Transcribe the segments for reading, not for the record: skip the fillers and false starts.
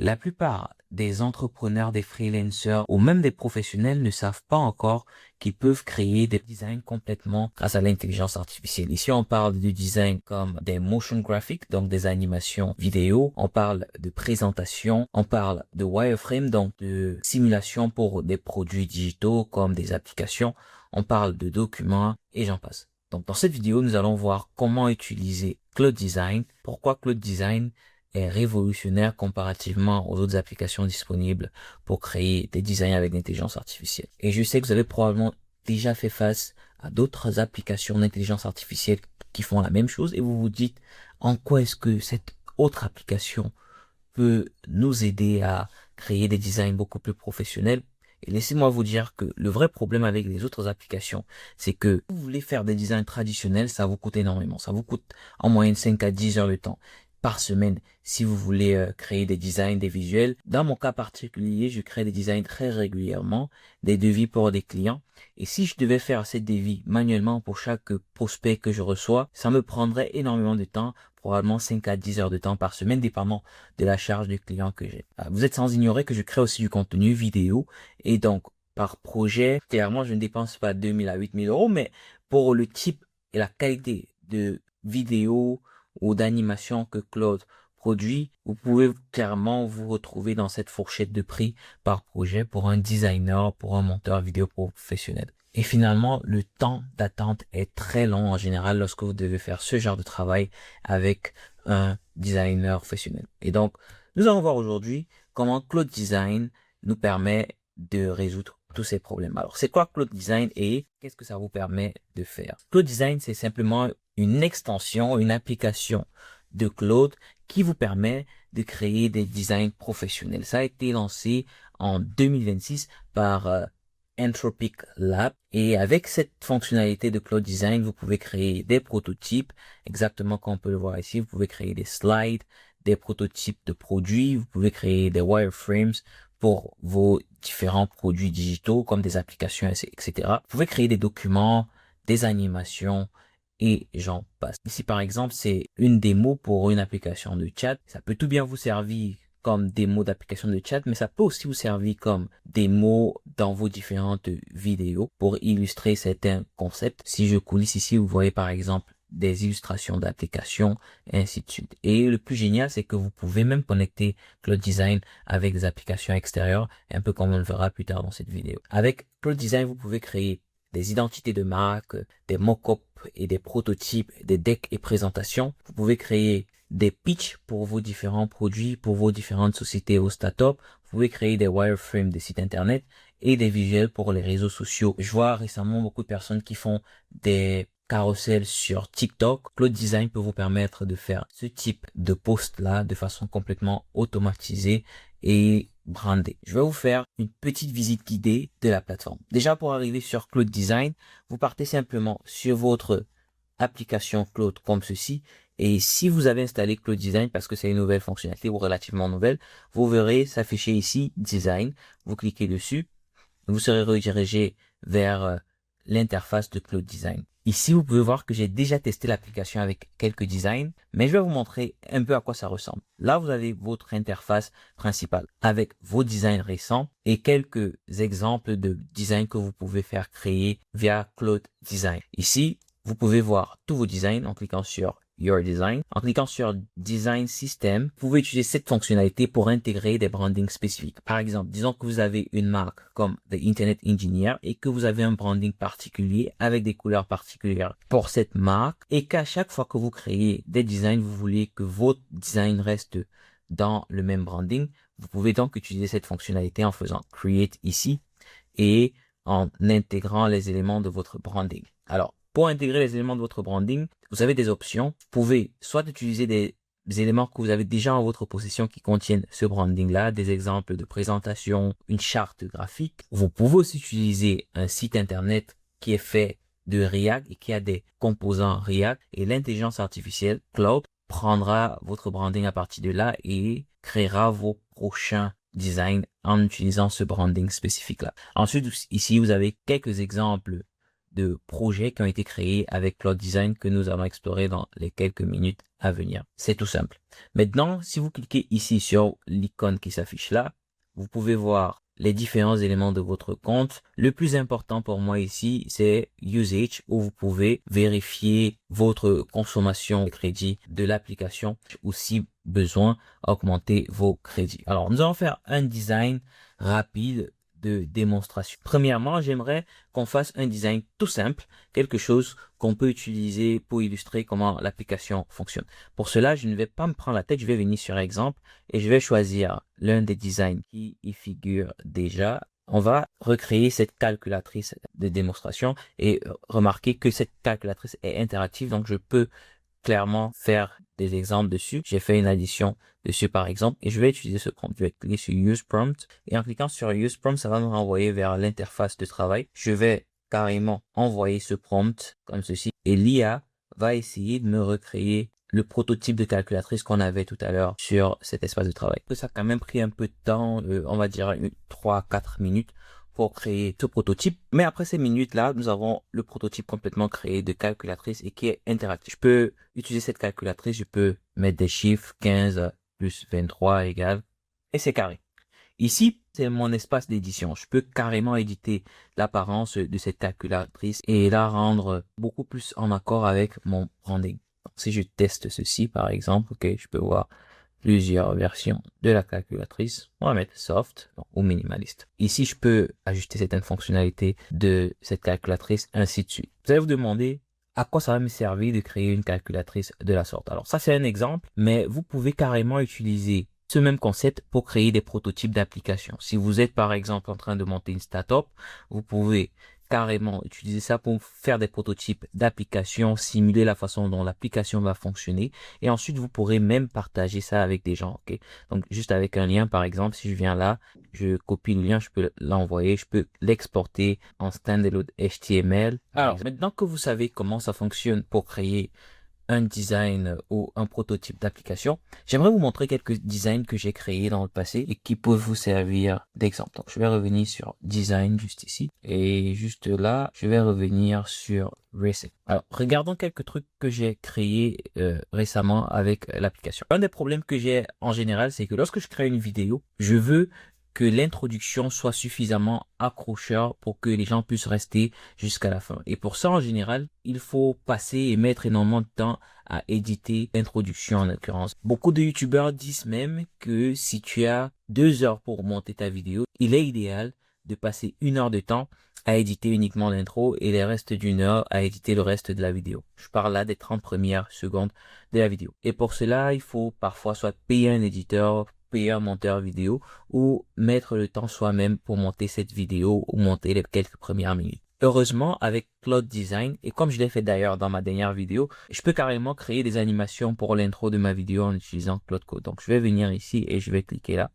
La plupart des entrepreneurs, des freelancers ou même des professionnels ne savent pas encore qu'ils peuvent créer des designs complètement grâce à l'intelligence artificielle. Ici, on parle de design comme des motion graphics, donc des animations vidéo. On parle de présentation. On parle de wireframe, donc de simulation pour des produits digitaux comme des applications. On parle de documents et j'en passe. Donc, dans cette vidéo, nous allons voir comment utiliser Claude Design, pourquoi Claude Design est révolutionnaire comparativement aux autres applications disponibles pour créer des designs avec l'intelligence artificielle. Et je sais que vous avez probablement déjà fait face à d'autres applications d'intelligence artificielle qui font la même chose et vous vous dites en quoi est-ce que cette autre application peut nous aider à créer des designs beaucoup plus professionnels. Et laissez-moi vous dire que le vrai problème avec les autres applications, c'est que si vous voulez faire des designs traditionnels, ça vous coûte énormément. Ça vous coûte en moyenne 5 à 10 heures de temps par semaine si vous voulez créer des designs, des visuels. Dans mon cas particulier, je crée des designs très régulièrement, des devis pour des clients. Et si je devais faire ces devis manuellement pour chaque prospect que je reçois, ça me prendrait énormément de temps, probablement 5 à 10 heures de temps par semaine, dépendant de la charge de client que j'ai. Vous êtes sans ignorer que je crée aussi du contenu vidéo et donc par projet, clairement, je ne dépense pas 2000 à 8000 euros, mais pour le type et la qualité de vidéo ou d'animation que Claude produit, vous pouvez clairement vous retrouver dans cette fourchette de prix par projet pour un designer, pour un monteur vidéo professionnel. Et finalement, le temps d'attente est très long en général lorsque vous devez faire ce genre de travail avec un designer professionnel. Et donc, nous allons voir aujourd'hui comment Claude Design nous permet de résoudre tous ces problèmes. Alors, c'est quoi Claude Design et qu'est-ce que ça vous permet de faire? Claude Design, c'est simplement une extension, une application de Claude qui vous permet de créer des designs professionnels. Ça a été lancé en 2026 par Anthropic Lab et avec cette fonctionnalité de Claude Design, vous pouvez créer des prototypes, exactement comme on peut le voir ici. Vous pouvez créer des slides, des prototypes de produits, vous pouvez créer des wireframes pour vos différents produits digitaux comme des applications, etc. Vous pouvez créer des documents, des animations et j'en passe. Ici, par exemple, c'est une démo pour une application de chat. Ça peut tout bien vous servir comme démo d'application de chat, mais ça peut aussi vous servir comme démo dans vos différentes vidéos pour illustrer certains concepts. Si je coulisse ici, vous voyez par exemple des illustrations d'applications, et ainsi de suite. Et le plus génial, c'est que vous pouvez même connecter Claude Design avec des applications extérieures, un peu comme on le verra plus tard dans cette vidéo. Avec Claude Design, vous pouvez créer des identités de marque, des mock-ups et des prototypes, des decks et présentations. Vous pouvez créer des pitchs pour vos différents produits, pour vos différentes sociétés ou startups. Vous pouvez créer des wireframes des sites internet et des visuels pour les réseaux sociaux. Je vois récemment beaucoup de personnes qui font des carousels sur TikTok. Claude Design peut vous permettre de faire ce type de post-là de façon complètement automatisée et brandé. Je vais vous faire une petite visite guidée de la plateforme. Déjà, pour arriver sur Claude Design, vous partez simplement sur votre application Claude comme ceci. Et si vous avez installé Claude Design, parce que c'est une nouvelle fonctionnalité ou relativement nouvelle, vous verrez s'afficher ici Design. Vous cliquez dessus. Vous serez redirigé vers l'interface de Claude Design. Ici, vous pouvez voir que j'ai déjà testé l'application avec quelques designs, mais je vais vous montrer un peu à quoi ça ressemble. Là, vous avez votre interface principale avec vos designs récents et quelques exemples de designs que vous pouvez faire créer via Claude Design. Ici, vous pouvez voir tous vos designs en cliquant sur Your Design. En cliquant sur Design System, vous pouvez utiliser cette fonctionnalité pour intégrer des brandings spécifiques. Par exemple, disons que vous avez une marque comme The Internet Engineer et que vous avez un branding particulier avec des couleurs particulières pour cette marque et qu'à chaque fois que vous créez des designs, vous voulez que votre design reste dans le même branding. Vous pouvez donc utiliser cette fonctionnalité en faisant Create ici et en intégrant les éléments de votre branding. Alors, pour intégrer les éléments de votre branding, vous avez des options. Vous pouvez soit utiliser des éléments que vous avez déjà en votre possession qui contiennent ce branding-là, des exemples de présentation, une charte graphique. Vous pouvez aussi utiliser un site internet qui est fait de React et qui a des composants React et l'intelligence artificielle Claude prendra votre branding à partir de là et créera vos prochains designs en utilisant ce branding spécifique-là. Ensuite, ici, vous avez quelques exemples de projets qui ont été créés avec Cloud Design que nous allons explorer dans les quelques minutes à venir. C'est tout simple. Maintenant, si vous cliquez ici sur l'icône qui s'affiche là, vous pouvez voir les différents éléments de votre compte. Le plus important pour moi ici, c'est Usage, où vous pouvez vérifier votre consommation de crédit de l'application ou si besoin, augmenter vos crédits. Alors, nous allons faire un design rapide de démonstration. Premièrement, j'aimerais qu'on fasse un design tout simple, quelque chose qu'on peut utiliser pour illustrer comment l'application fonctionne. Pour cela, je ne vais pas me prendre la tête, je vais venir sur exemple et je vais choisir l'un des designs qui y figure déjà. On va recréer cette calculatrice de démonstration et remarquer que cette calculatrice est interactive, donc je peux clairement faire des exemples dessus. J'ai fait une addition dessus par exemple et je vais utiliser ce prompt. Je vais cliquer sur Use Prompt et en cliquant sur Use Prompt, ça va me renvoyer vers l'interface de travail. Je vais carrément envoyer ce prompt comme ceci et l'IA va essayer de me recréer le prototype de calculatrice qu'on avait tout à l'heure sur cet espace de travail. Ça a quand même pris un peu de temps, on va dire 3-4 minutes pour créer ce prototype. Mais après ces minutes-là, nous avons le prototype complètement créé de calculatrice et qui est interactif. Je peux utiliser cette calculatrice, je peux mettre des chiffres 15 plus 23 égale et c'est carré. Ici, c'est mon espace d'édition. Je peux carrément éditer l'apparence de cette calculatrice et la rendre beaucoup plus en accord avec mon branding. Donc, si je teste ceci, par exemple, ok, je peux voir plusieurs versions de la calculatrice. On va mettre soft ou minimaliste. Ici, je peux ajuster certaines fonctionnalités de cette calculatrice, ainsi de suite. Vous allez vous demander à quoi ça va me servir de créer une calculatrice de la sorte. Alors ça, c'est un exemple, mais vous pouvez carrément utiliser ce même concept pour créer des prototypes d'applications. Si vous êtes par exemple en train de monter une startup, vous pouvez carrément utiliser ça pour faire des prototypes d'applications, simuler la façon dont l'application va fonctionner et ensuite vous pourrez même partager ça avec des gens. Ok, donc juste avec un lien par exemple, si je viens là, je copie le lien, je peux l'envoyer, je peux l'exporter en standalone HTML. Alors maintenant que vous savez comment ça fonctionne pour créer un design ou un prototype d'application, j'aimerais vous montrer quelques designs que j'ai créés dans le passé et qui peuvent vous servir d'exemple. Donc, je vais revenir sur design juste ici et juste là, je vais revenir sur Reset. Alors, regardons quelques trucs que j'ai créés récemment avec l'application. Un des problèmes que j'ai en général, c'est que lorsque je crée une vidéo, je veux que l'introduction soit suffisamment accrocheur pour que les gens puissent rester jusqu'à la fin. Et pour ça, en général, il faut passer et mettre énormément de temps à éditer l'introduction en l'occurrence. Beaucoup de youtubeurs disent même que si tu as 2 heures pour monter ta vidéo, il est idéal de passer 1 heure de temps à éditer uniquement l'intro et les restes d'1 heure à éditer le reste de la vidéo. Je parle là des 30 premières secondes de la vidéo. Et pour cela, il faut parfois soit payer un éditeur, payer un monteur vidéo ou mettre le temps soi-même pour monter cette vidéo ou monter les quelques premières minutes. Heureusement, avec Cloud Design, et comme je l'ai fait d'ailleurs dans ma dernière vidéo, je peux carrément créer des animations pour l'intro de ma vidéo en utilisant Cloud Code. Donc, je vais venir ici et je vais cliquer là.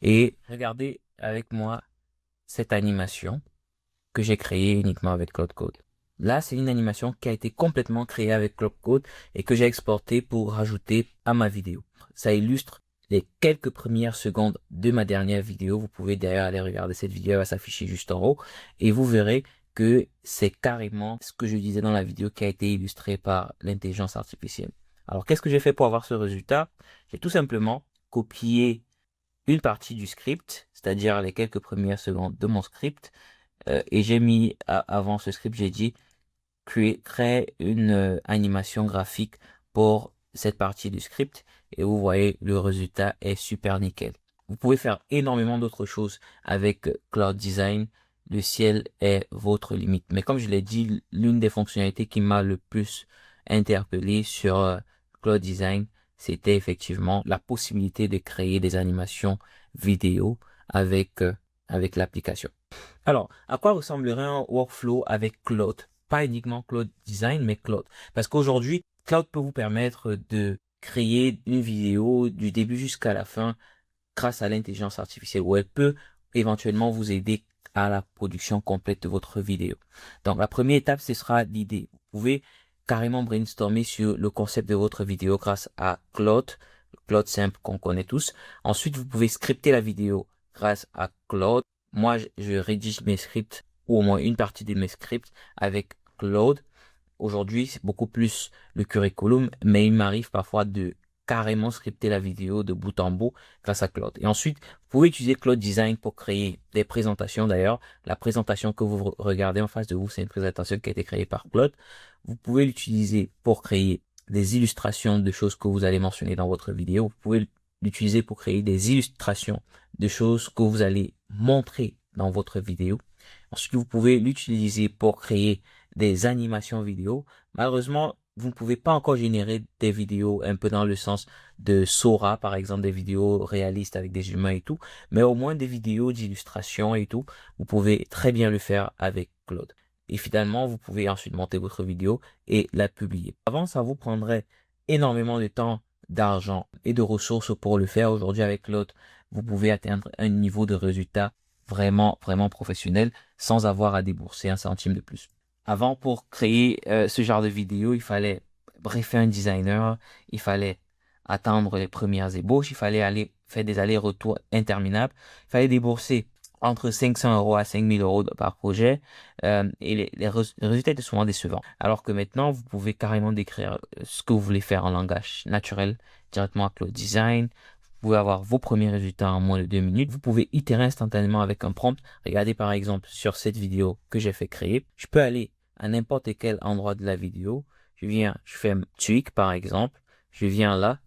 Et regardez avec moi cette animation que j'ai créée uniquement avec Cloud Code. Là, c'est une animation qui a été complètement créée avec Cloud Code et que j'ai exportée pour rajouter à ma vidéo. Ça illustre les quelques premières secondes de ma dernière vidéo. Vous pouvez d'ailleurs aller regarder cette vidéo, elle va s'afficher juste en haut et vous verrez que c'est carrément ce que je disais dans la vidéo qui a été illustré par l'intelligence artificielle. Alors, qu'est-ce que j'ai fait pour avoir ce résultat? J'ai tout simplement copié une partie du script, c'est-à-dire les quelques premières secondes de mon script, et j'ai mis avant ce script, j'ai dit crée une animation graphique pour cette partie du script et vous voyez le résultat est super nickel. Vous pouvez faire énormément d'autres choses avec Cloud Design. Le ciel est votre limite. Mais comme je l'ai dit, l'une des fonctionnalités qui m'a le plus interpellé sur Cloud Design, c'était effectivement la possibilité de créer des animations vidéo avec l'application. Alors, à quoi ressemblerait un workflow avec Cloud? Pas uniquement Cloud Design, mais Cloud. Parce qu'aujourd'hui, Cloud peut vous permettre de créer une vidéo du début jusqu'à la fin grâce à l'intelligence artificielle, où elle peut éventuellement vous aider à la production complète de votre vidéo. Donc, la première étape, ce sera l'idée. Vous pouvez carrément brainstormer sur le concept de votre vidéo grâce à Cloud simple qu'on connaît tous. Ensuite, vous pouvez scripter la vidéo grâce à Cloud. Moi, je rédige mes scripts ou au moins une partie de mes scripts avec Claude. Aujourd'hui, c'est beaucoup plus le curriculum, mais il m'arrive parfois de carrément scripter la vidéo de bout en bout grâce à Claude. Et ensuite, vous pouvez utiliser Claude Design pour créer des présentations. D'ailleurs, la présentation que vous regardez en face de vous, c'est une présentation qui a été créée par Claude. Vous pouvez l'utiliser pour créer des illustrations de choses que vous allez mentionner dans votre vidéo. Vous pouvez l'utiliser pour créer des illustrations de choses que vous allez montrer dans votre vidéo. Ensuite, vous pouvez l'utiliser pour créer des animations vidéo. Malheureusement, vous ne pouvez pas encore générer des vidéos un peu dans le sens de Sora, par exemple, des vidéos réalistes avec des humains et tout, mais au moins des vidéos d'illustration et tout, vous pouvez très bien le faire avec Claude. Et finalement, vous pouvez ensuite monter votre vidéo et la publier. Avant, ça vous prendrait énormément de temps, d'argent et de ressources pour le faire. Aujourd'hui, avec Claude, vous pouvez atteindre un niveau de résultat vraiment professionnel sans avoir à débourser un centime de plus. Avant, pour créer ce genre de vidéo, il fallait briefer un designer, il fallait attendre les premières ébauches, il fallait aller faire des allers-retours interminables, il fallait débourser entre 500 euros à 5000 euros par projet et les résultats étaient souvent décevants. Alors que maintenant, vous pouvez carrément décrire ce que vous voulez faire en langage naturel directement avec le design. Vous pouvez avoir vos premiers résultats en moins de 2 minutes. Vous pouvez itérer instantanément avec un prompt. Regardez par exemple sur cette vidéo que j'ai fait créer. Je peux aller à n'importe quel endroit de la vidéo. Je fais un tweak par exemple. Je viens là,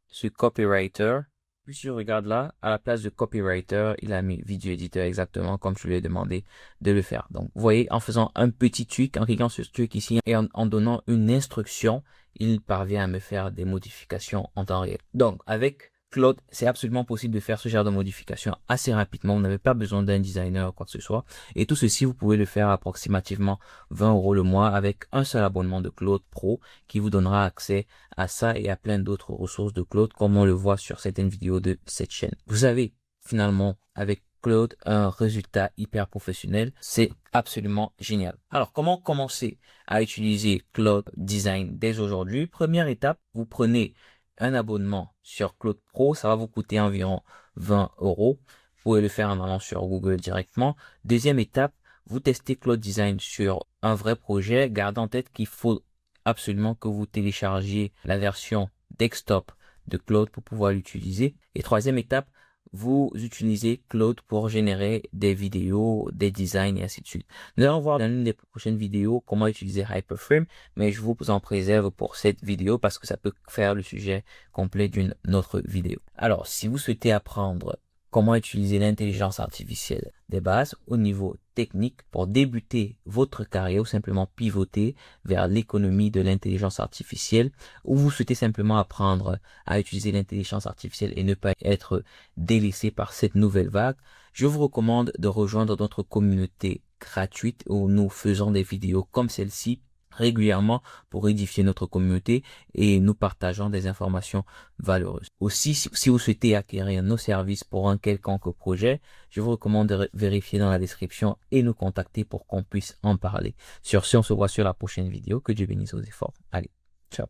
sur copywriter. Puis je regarde là, à la place de copywriter, il a mis vidéo éditeur exactement comme je lui ai demandé de le faire. Donc, vous voyez, en faisant un petit tweak, en cliquant sur ce tweak ici et en donnant une instruction, il parvient à me faire des modifications en temps réel. Donc, avec Claude, c'est absolument possible de faire ce genre de modification assez rapidement. Vous n'avez pas besoin d'un designer ou quoi que ce soit. Et tout ceci, vous pouvez le faire approximativement 20 euros le mois avec un seul abonnement de Claude Pro qui vous donnera accès à ça et à plein d'autres ressources de Claude comme on le voit sur certaines vidéos de cette chaîne. Vous avez finalement avec Claude un résultat hyper professionnel. C'est absolument génial. Alors, comment commencer à utiliser Claude Design dès aujourd'hui? Première étape, vous prenez un abonnement sur Claude Pro, ça va vous coûter environ 20 euros. Vous pouvez le faire en allant sur Google directement. Deuxième étape, vous testez Claude Design sur un vrai projet. Gardez en tête qu'il faut absolument que vous téléchargiez la version desktop de Claude pour pouvoir l'utiliser. Et troisième étape, vous utilisez Claude pour générer des vidéos, des designs et ainsi de suite. Nous allons voir dans l'une des prochaines vidéos comment utiliser Hyperframe, mais je vous en préserve pour cette vidéo parce que ça peut faire le sujet complet d'une autre vidéo. Alors, si vous souhaitez apprendre comment utiliser l'intelligence artificielle des bases au niveau technique pour débuter votre carrière ou simplement pivoter vers l'économie de l'intelligence artificielle, ou vous souhaitez simplement apprendre à utiliser l'intelligence artificielle et ne pas être délaissé par cette nouvelle vague, je vous recommande de rejoindre notre communauté gratuite où nous faisons des vidéos comme celle-ci régulièrement pour édifier notre communauté et nous partageons des informations valeureuses. Aussi, si vous souhaitez acquérir nos services pour un quelconque projet, je vous recommande de vérifier dans la description et nous contacter pour qu'on puisse en parler. Sur ce, on se voit sur la prochaine vidéo. Que Dieu bénisse vos efforts. Allez, ciao.